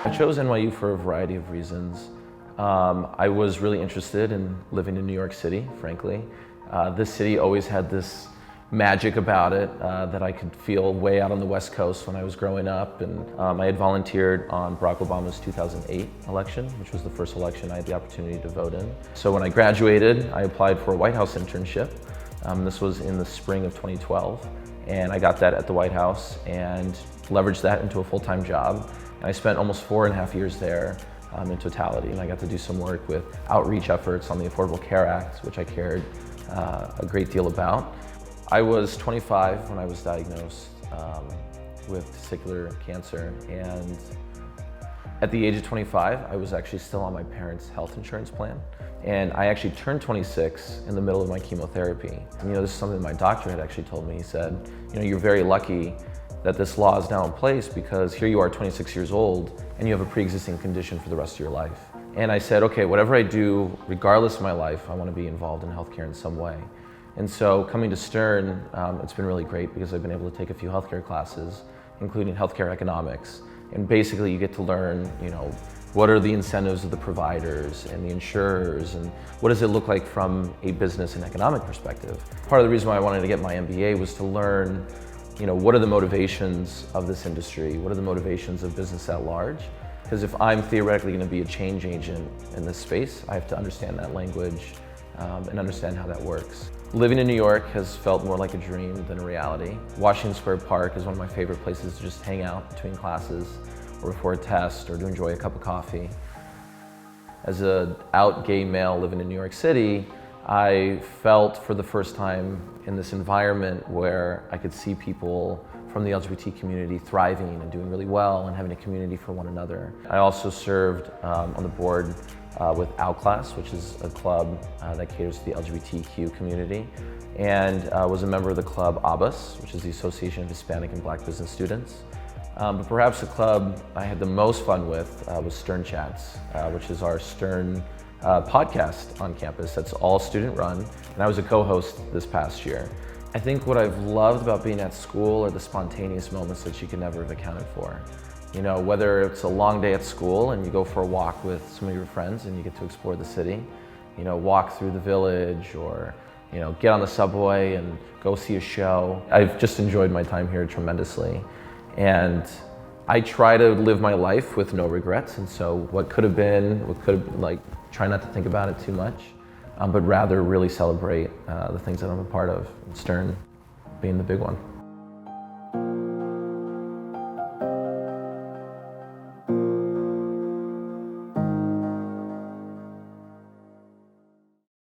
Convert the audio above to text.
I chose NYU for a variety of reasons. I was really interested in living in New York City, frankly. This city always had this magic about it that I could feel way out on the West Coast when I was growing up. And I had volunteered on Barack Obama's 2008 election, which was the first election I had the opportunity to vote in. So when I graduated, I applied for a White House internship. This was in the spring of 2012. And I got that at the White House and leveraged that into a full-time job. And I spent almost 4.5 years there in totality, and I got to do some work with outreach efforts on the Affordable Care Act, which I cared a great deal about. I was 25 when I was diagnosed with testicular cancer, and at the age of 25, I was actually still on my parents' health insurance plan. And I actually turned 26 in the middle of my chemotherapy. And, this is something my doctor had actually told me. He said, you're very lucky that this law is now in place because here you are 26 years old and you have a pre-existing condition for the rest of your life. And I said, okay, whatever I do, regardless of my life, I want to be involved in healthcare in some way. And so coming to Stern, it's been really great because I've been able to take a few healthcare classes, including healthcare economics. And basically you get to learn, what are the incentives of the providers and the insurers, and what does it look like from a business and economic perspective. Part of the reason why I wanted to get my MBA was to learn, what are the motivations of this industry? What are the motivations of business at large? Because if I'm theoretically going to be a change agent in this space, I have to understand that language and understand how that works. Living in New York has felt more like a dream than a reality. Washington Square Park is one of my favorite places to just hang out between classes or before a test or to enjoy a cup of coffee. As an out gay male living in New York City, I felt for the first time in this environment where I could see people from the LGBT community thriving and doing really well and having a community for one another. I also served on the board with Outclass, which is a club that caters to the LGBTQ community, and was a member of the club ABUS, which is the Association of Hispanic and Black Business Students. But perhaps the club I had the most fun with was Stern Chats, which is our Stern podcast on campus that's all student run, and I was a co-host this past year. I think what I've loved about being at school are the spontaneous moments that you can never have accounted for. Whether it's a long day at school and you go for a walk with some of your friends and you get to explore the city, walk through the village, or get on the subway and go see a show. I've just enjoyed my time here tremendously. And I try to live my life with no regrets, and so what could have been, try not to think about it too much, but rather really celebrate the things that I'm a part of, Stern being the big one.